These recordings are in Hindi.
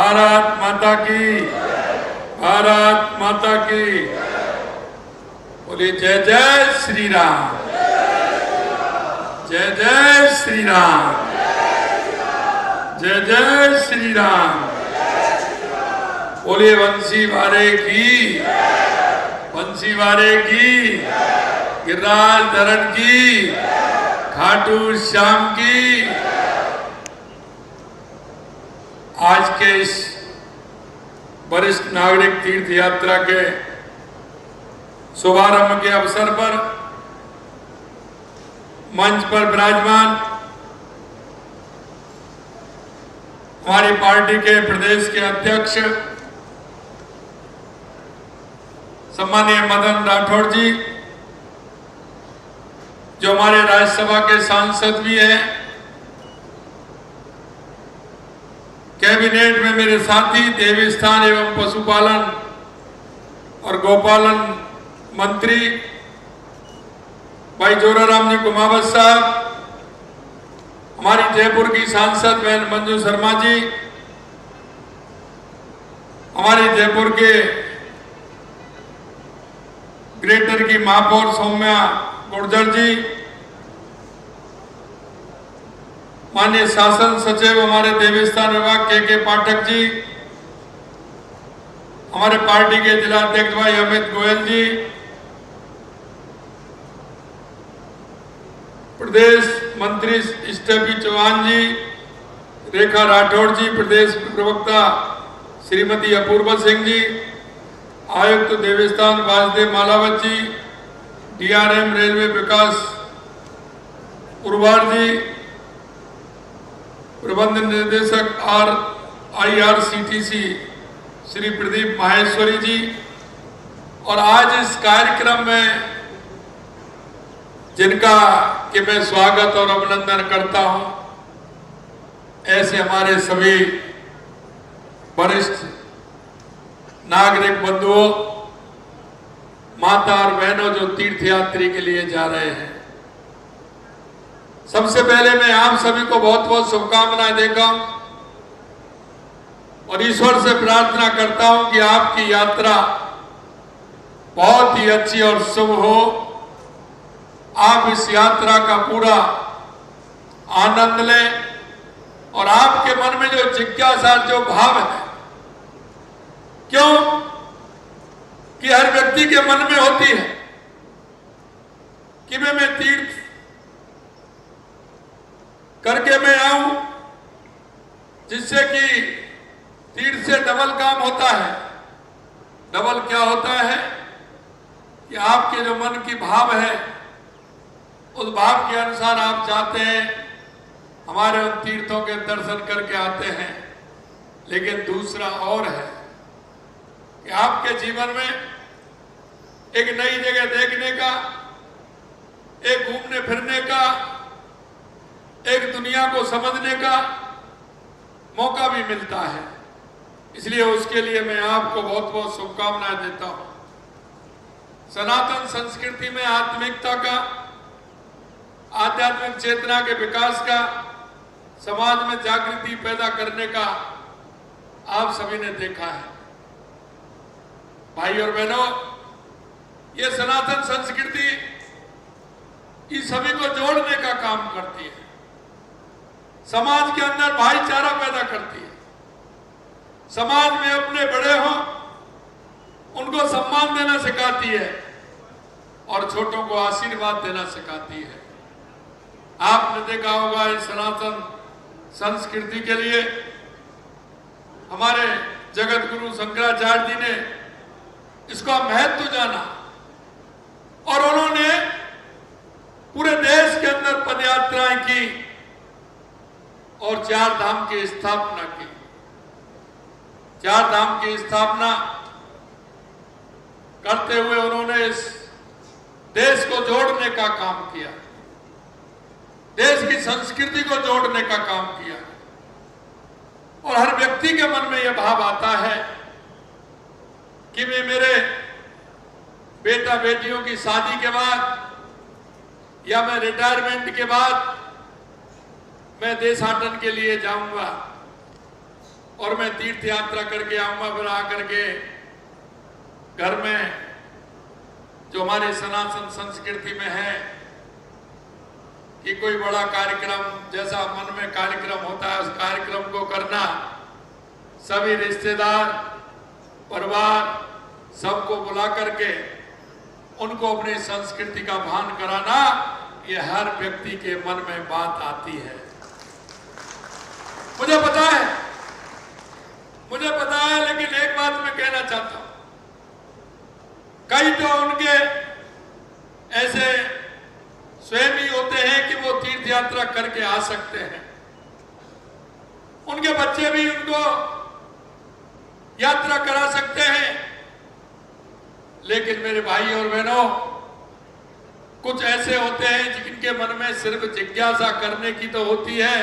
भारत माता की, भारत माता की। बोलिए जय जय श्री राम, जय जय श्री राम, जय जय श्री राम। बोलिए बंसी वारे की, बंसी वारे की, गिरिराज धरण की, खाटू श्याम की। आज के इस वरिष्ठ नागरिक तीर्थ यात्रा के शुभारंभ के अवसर पर मंच पर विराजमान हमारी पार्टी के प्रदेश के अध्यक्ष सम्मानीय मदन राठौड़ जी, जो हमारे राज्यसभा के सांसद भी हैं, कैबिनेट में मेरे साथी देवस्थान एवं पशुपालन और गोपालन मंत्री भाई जोराराम जी कुमावत साहब, हमारी जयपुर की सांसद बहन मंजू शर्मा जी, हमारी जयपुर के ग्रेटर की महापौर सौम्या गुर्जर जी, माननीय शासन सचिव हमारे देवस्थान विभाग के पाठक जी, हमारे पार्टी के जिला अध्यक्ष भाई अमित गोयल जी, प्रदेश मंत्री स्टेफी चौहान जी, रेखा राठौड़ जी, प्रदेश प्रवक्ता श्रीमती अपूर्वा सिंह जी, आयुक्त देवस्थान वासुदेव मालावत जी, डीआरएम रेलवे विकास उर्वार जी, प्रबंध निर्देशक IRCTC श्री प्रदीप माहेश्वरी जी, और आज इस कार्यक्रम में जिनका कि मैं स्वागत और अभिनंदन करता हूं, ऐसे हमारे सभी वरिष्ठ नागरिक बंधुओं, माता और बहनों जो तीर्थयात्री के लिए जा रहे हैं, सबसे पहले मैं आप सभी को बहुत बहुत शुभकामनाएं देता हूं और ईश्वर से प्रार्थना करता हूं कि आपकी यात्रा बहुत ही अच्छी और शुभ हो। आप इस यात्रा का पूरा आनंद लें और आपके मन में जो जिज्ञासा, जो भाव है, क्यों कि हर व्यक्ति के मन में होती है कि मैं तीर्थ करके मैं आऊं, जिससे कि तीर्थ से डबल काम होता है। डबल क्या होता है कि आपके जो मन की भाव है, उस भाव के अनुसार आप चाहते हैं हमारे उन तीर्थों के दर्शन करके आते हैं। लेकिन दूसरा और है कि आपके जीवन में एक नई जगह देखने का, एक घूमने फिरने का, एक दुनिया को समझने का मौका भी मिलता है। इसलिए उसके लिए मैं आपको बहुत बहुत शुभकामनाएं देता हूं। सनातन संस्कृति में आत्मिकता का, आध्यात्मिक चेतना के विकास का, समाज में जागृति पैदा करने का आप सभी ने देखा है। भाई और बहनों, ये सनातन संस्कृति इस सभी को जोड़ने का काम करती है, समाज के अंदर भाईचारा पैदा करती है, समाज में अपने बड़े हों उनको सम्मान देना सिखाती है और छोटों को आशीर्वाद देना सिखाती है। आपने देखा होगा इस सनातन संस्कृति के लिए हमारे जगत गुरु शंकराचार्य जी ने इसका महत्व जाना और उन्होंने पूरे देश के अंदर पदयात्राएं की और 4 धाम की स्थापना की। 4 धाम की स्थापना करते हुए उन्होंने इस देश को जोड़ने का काम किया, देश की संस्कृति को जोड़ने का काम किया। और हर व्यक्ति के मन में यह भाव आता है कि मैं मेरे बेटा बेटियों की शादी के बाद या मैं रिटायरमेंट के बाद मैं देशाटन के लिए जाऊंगा। और मैं तीर्थ यात्रा करके आऊंगा, फिर आकर के घर में जो हमारे सनातन संस्कृति में है कि कोई बड़ा कार्यक्रम जैसा मन में कार्यक्रम होता है उस कार्यक्रम को करना, सभी रिश्तेदार परिवार सबको बुला करके उनको अपनी संस्कृति का भान कराना, ये हर व्यक्ति के मन में बात आती है। मुझे पता है, लेकिन एक बात मैं कहना चाहता हूं, कई तो उनके ऐसे स्वयं ही होते हैं कि वो तीर्थ यात्रा करके आ सकते हैं, उनके बच्चे भी उनको यात्रा करा सकते हैं, लेकिन मेरे भाई और बहनों, कुछ ऐसे होते हैं जिनके मन में सिर्फ जिज्ञासा करने की तो होती है,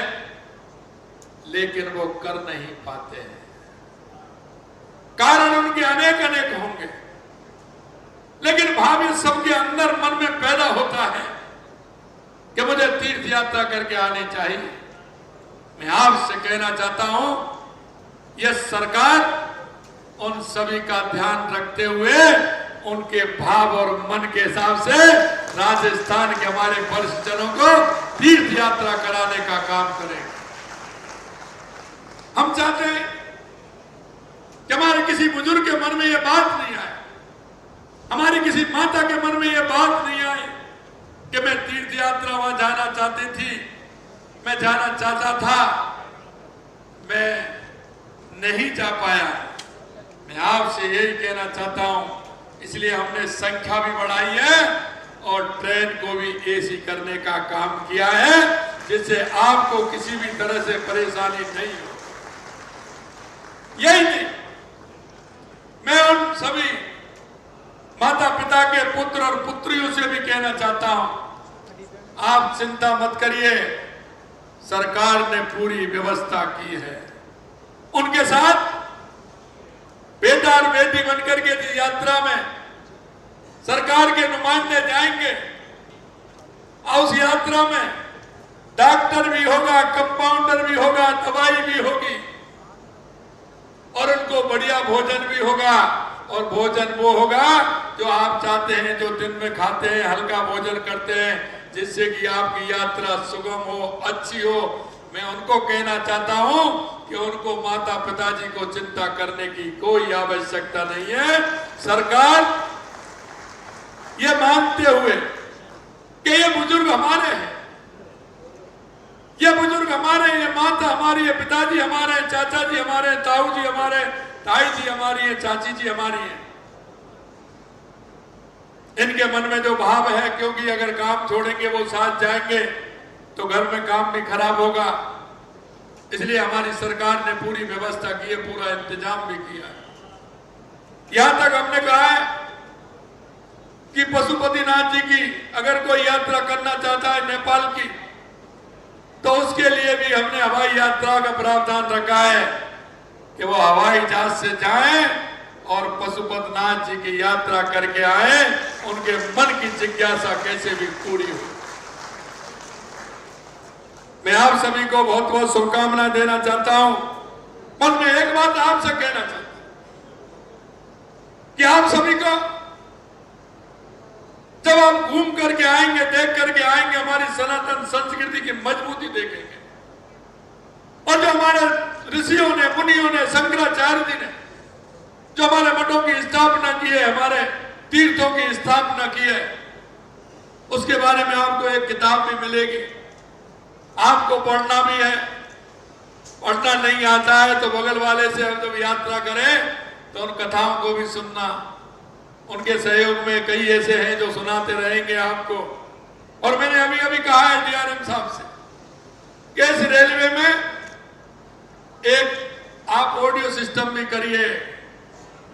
लेकिन वो कर नहीं पाते हैं। कारण उनके अनेक अनेक होंगे, लेकिन भाव ये सबके अंदर मन में पैदा होता है कि मुझे तीर्थ यात्रा करके आनी चाहिए। मैं आपसे कहना चाहता हूं, यह सरकार उन सभी का ध्यान रखते हुए उनके भाव और मन के हिसाब से राजस्थान के हमारे वरिष्ठ जनों को तीर्थ यात्रा कराने का काम करें। हम चाहते हैं कि हमारे किसी बुजुर्ग के मन में यह बात नहीं आए, हमारी किसी माता के मन में यह बात नहीं आए कि मैं तीर्थ यात्रा वहां जाना चाहती थी, मैं जाना चाहता था, मैं नहीं जा पाया। मैं आपसे यही कहना चाहता हूं, इसलिए हमने संख्या भी बढ़ाई है और ट्रेन को भी एसी करने का काम किया है, जिससे आपको किसी भी तरह से परेशानी नहीं हो। यही नहीं, मैं उन सभी माता पिता के पुत्र और पुत्रियों से भी कहना चाहता हूं, आप चिंता मत करिए, सरकार ने पूरी व्यवस्था की है। उनके साथ बेटा और बेटी बनकर के यात्रा में सरकार के नुमाइंदे जाएंगे और उस यात्रा में डॉक्टर भी होगा, कंपाउंडर भी होगा, दवाई भी होगी और उनको बढ़िया भोजन भी होगा। और भोजन वो होगा जो आप चाहते हैं, जो दिन में खाते हैं, हल्का भोजन करते हैं, जिससे कि आपकी यात्रा सुगम हो, अच्छी हो। मैं उनको कहना चाहता हूं कि उनको माता पिताजी को चिंता करने की कोई आवश्यकता नहीं है। सरकार ये मानते हुए कि ये बुजुर्ग हमारे हैं, ये बुजुर्ग हमारे हैं, ये माता हमारी है, पिताजी हमारे हैं, चाचा जी हमारे हैं, ताऊ जी हमारे हैं, ताई जी हमारी है, चाची जी हमारी है। इनके मन में जो भाव है, क्योंकि अगर काम छोड़ेंगे वो साथ जाएंगे तो घर में काम भी खराब होगा, इसलिए हमारी सरकार ने पूरी व्यवस्था की है, पूरा इंतजाम भी किया है। यहां तक हमने कहा है कि पशुपतिनाथ जी की अगर कोई यात्रा करना चाहता है नेपाल की, तो उसके लिए भी हमने हवाई यात्रा का प्रावधान रखा है कि वो हवाई जहाज से जाएं और पशुपतिनाथ जी की यात्रा करके आए, उनके मन की जिज्ञासा कैसे भी पूरी हो। मैं आप सभी को बहुत बहुत शुभकामनाएं देना चाहता हूं। पर मैं एक बात आपसे कहना चाहता हूं कि आप सभी को जब आप घूम करके आएंगे, देख करके आएंगे, हमारी सनातन संस्कृति की मजबूती देखेंगे, और जो हमारे ऋषियों ने, मुनियों ने, शंकराचार्य जी ने जो हमारे मठों की स्थापना की है, हमारे तीर्थों की स्थापना की है, उसके बारे में आपको एक किताब भी मिलेगी। आपको पढ़ना भी है, पढ़ना नहीं आता है तो बगल वाले से हम जब यात्रा करें तो उन कथाओं को भी सुनना। उनके सहयोग में कई ऐसे हैं जो सुनाते रहेंगे आपको। और मैंने अभी अभी कहा है डीआरएम साहब से कि इस रेलवे में एक आप ऑडियो सिस्टम भी करिए,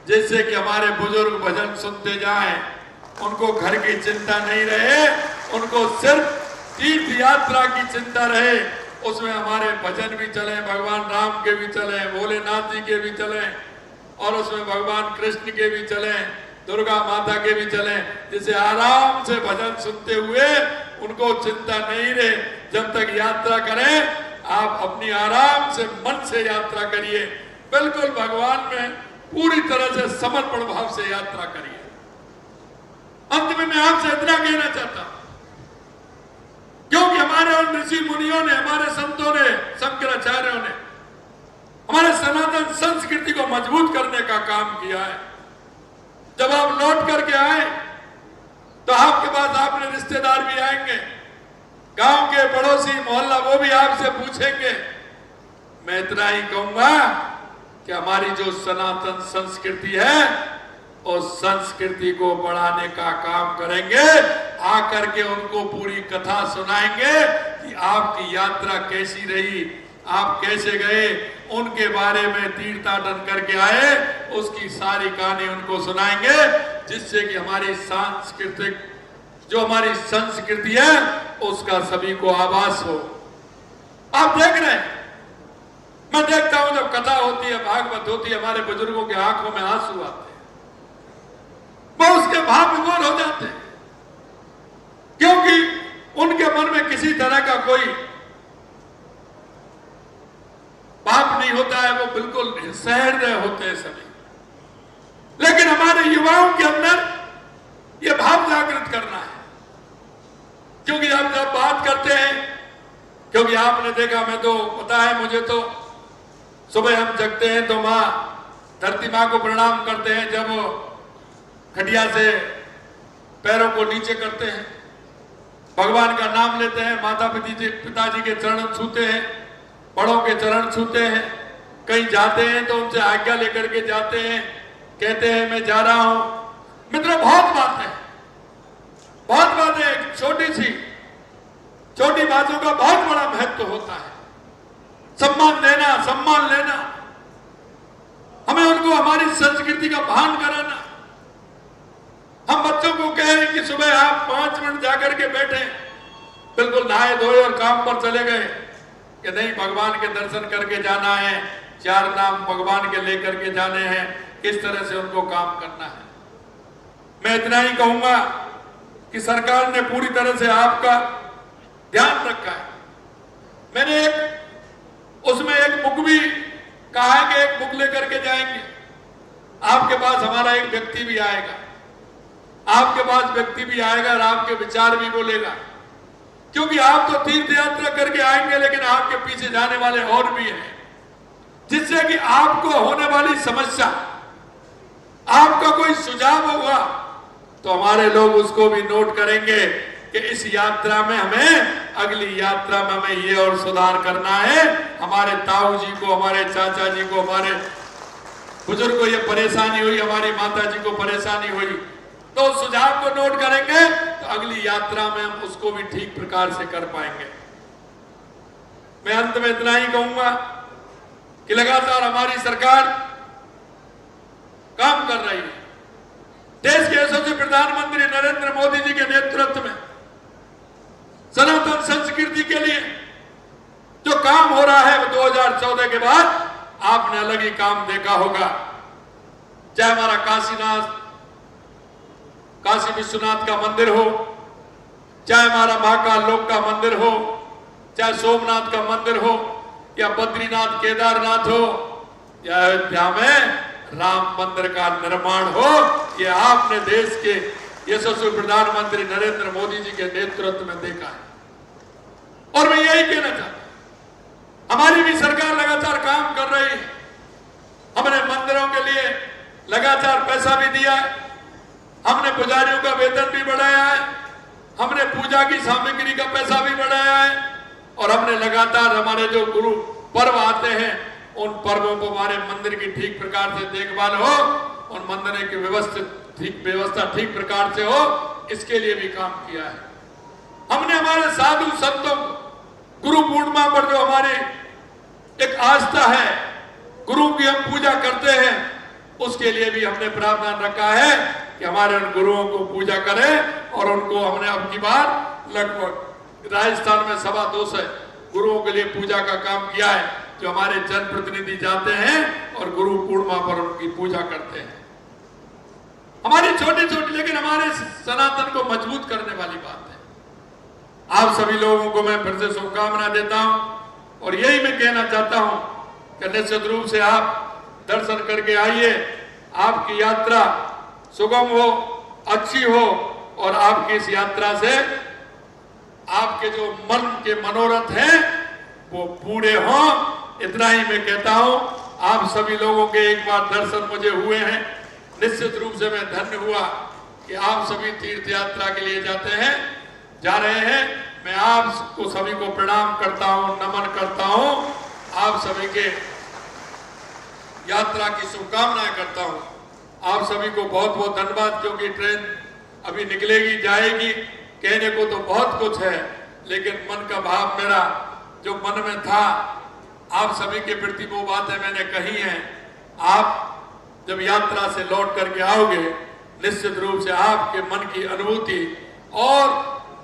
जिससे कि हमारे बुजुर्ग भजन सुनते जाएं, उनको घर की चिंता नहीं रहे, उनको सिर्फ तीर्थ यात्रा की चिंता रहे। उसमें हमारे भजन भी चले, भगवान राम के भी चले, भोलेनाथ जी के भी चले, और उसमें भगवान कृष्ण के भी चले, दुर्गा माता के भी चले, जिसे आराम से भजन सुनते हुए उनको चिंता नहीं रहे। जब तक यात्रा करें आप अपनी आराम से मन से यात्रा करिए, बिल्कुल भगवान में पूरी तरह से समर्पण भाव से यात्रा करिए। अंत में मैं आपसे इतना कहना चाहता हूं, क्योंकि हमारे और ऋषि मुनियों ने, हमारे संतों ने, शंकराचार्यों ने हमारे सनातन संस्कृति को मजबूत करने का काम किया है। जब आप लौट करके आए तो आपके पास आपने रिश्तेदार भी आएंगे, गांव के पड़ोसी, मोहल्ला, वो भी आपसे पूछेंगे। मैं इतना ही कहूंगा कि हमारी जो सनातन संस्कृति है उस संस्कृति को बढ़ाने का काम करेंगे। आकर के उनको पूरी कथा सुनाएंगे कि आपकी यात्रा कैसी रही, आप कैसे गए, उनके बारे में तीर्थाटन करके आए, उसकी सारी कहानी उनको सुनाएंगे, जिससे कि हमारी सांस्कृतिक जो हमारी संस्कृति है उसका सभी को आभास हो। आप देख रहे हैं, मैं देखता हूं जब कथा होती है, भागवत होती है, हमारे बुजुर्गों के आंखों में आंसू आते हैं, वो उसके भाव विभोर हो जाते हैं, क्योंकि उनके मन में किसी तरह का कोई पाप नहीं होता है, वो बिल्कुल सहृदय होते हैं सभी। लेकिन हमारे युवाओं के अंदर ये भाव जागृत करना है, क्योंकि आप जब बात करते हैं, क्योंकि आपने देखा, मैं तो पता है मुझे, तो सुबह हम जगते हैं तो माँ धरती माँ को प्रणाम करते हैं, जब वो खटिया से पैरों को नीचे करते हैं, भगवान का नाम लेते हैं, माता पिताजी के चरण छूते हैं, बड़ों के चरण छूते हैं, कहीं जाते हैं तो उनसे आज्ञा लेकर के जाते हैं, कहते हैं मैं जा रहा हूं। मित्रों, बहुत बात है, बहुत बात है, छोटी बातों का बहुत बड़ा महत्व होता है। सम्मान देना, सम्मान लेना, हमें उनको हमारी संस्कृति का भान कराना। हम बच्चों को कहें कि सुबह आप 5 मिनट जाकर के बैठे, बिल्कुल नहाए धोए और काम पर चले गए, कि नहीं भगवान के दर्शन करके जाना है, 4 नाम भगवान के लेकर के जाने हैं, किस तरह से उनको काम करना है। मैं इतना ही कहूंगा कि सरकार ने पूरी तरह से आपका ध्यान रखा है। मैंने उसमें एक बुक भी कहा है कि एक बुक लेकर के जाएंगे, आपके पास हमारा एक व्यक्ति भी आएगा, आपके पास व्यक्ति भी आएगा और आपके विचार भी बोलेगा, क्योंकि आप तो तीर्थ यात्रा करके आएंगे, लेकिन आपके पीछे जाने वाले और भी हैं, जिससे कि आपको होने वाली समस्या, आपका कोई सुझाव होगा तो हमारे लोग उसको भी नोट करेंगे कि इस यात्रा में हमें, अगली यात्रा में हमें ये और सुधार करना है। हमारे ताऊ जी को, हमारे चाचा जी को, हमारे बुजुर्ग को ये परेशानी हुई, हमारी माता जी को परेशानी हुई, तो उस सुझाव को नोट करेंगे तो अगली यात्रा में हम उसको भी ठीक प्रकार से कर पाएंगे। मैं अंत में इतना ही कहूंगा कि लगातार हमारी सरकार काम कर रही है। देश के यशस्वी प्रधानमंत्री नरेंद्र मोदी जी के नेतृत्व में सनातन संस्कृति के लिए जो काम हो रहा है, वो 2014 के बाद आपने अलग ही काम देखा होगा। चाहे हमारा काशी विश्वनाथ का मंदिर हो, चाहे हमारा महाकाल लोक का मंदिर हो, चाहे सोमनाथ का मंदिर हो, या बद्रीनाथ केदारनाथ हो, या अयोध्या में राम मंदिर का निर्माण हो, ये आपने देश के यशस्वी प्रधानमंत्री नरेंद्र मोदी जी के नेतृत्व में देखा है। और मैं यही कहना चाहता हूं, हमारी भी सरकार लगातार काम कर रही है। हमने मंदिरों के लिए लगातार पैसा भी दिया है, हमने पुजारियों का वेतन भी बढ़ाया है, हमने पूजा की सामग्री का पैसा भी बढ़ाया है, और हमने लगातार हमारे जो गुरु पर्व आते हैं, उन पर्वों को हमारे मंदिर की ठीक प्रकार से देखभाल हो, उन मंदिर की व्यवस्था ठीक प्रकार से हो, इसके लिए भी काम किया है। हमने हमारे साधु संतों को गुरु पूर्णिमा पर जो हमारी एक आस्था है, गुरु की हम पूजा करते हैं, उसके लिए भी हमने प्रावधान रखा है कि हमारे उन गुरुओं को पूजा करें। और उनको हमने अब की बार लगभग राजस्थान में 225 गुरुओं के लिए पूजा का काम किया है, जो हमारे जनप्रतिनिधि जाते हैं और गुरु पूर्णिमा पर उनकी पूजा करते हैं। हमारी छोटी छोटी लेकिन हमारे सनातन को मजबूत करने वाली बात है। आप सभी लोगों को मैं फिर से शुभकामना देता हूं, और यही मैं कहना चाहता हूं कि निश्चित रूप से आप दर्शन करके आइए। आपकी यात्रा सुगम हो, अच्छी हो और आपकी इस यात्रा से आपके जो मन के मनोरथ हैं वो पूरे हों। इतना ही मैं कहता हूं। आप सभी लोगों के एक बार दर्शन मुझे हुए हैं, निश्चित रूप से मैं धन्य हुआ कि आप सभी तीर्थ यात्रा के लिए जा रहे हैं। मैं आपको सभी को प्रणाम करता हूं, नमन करता हूं। आप सभी के यात्रा की शुभकामनाएं करता हूं। आप सभी को बहुत बहुत धन्यवाद, क्योंकि ट्रेन अभी निकलेगी, जाएगी। कहने को तो बहुत कुछ है, लेकिन मन का भाव मेरा जो मन में था, आप सभी के प्रति वो बातें मैंने कही हैं। आप जब यात्रा से लौट करके आओगे, निश्चित रूप से आपके मन की अनुभूति और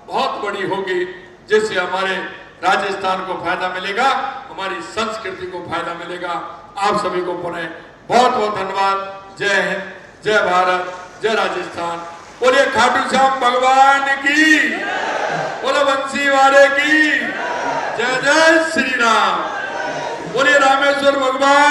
बहुत बड़ी होगी, जिससे हमारे राजस्थान को फायदा मिलेगा, हमारी संस्कृति को फायदा मिलेगा। आप सभी को पुनः बहुत बहुत धन्यवाद। जय हिंद, जय भारत, जय राजस्थान। बोलिए खाटू श्याम भगवान की, बोलो बंसी वाले की, जय जय श्री राम। बोलिए रामेश्वर भगवान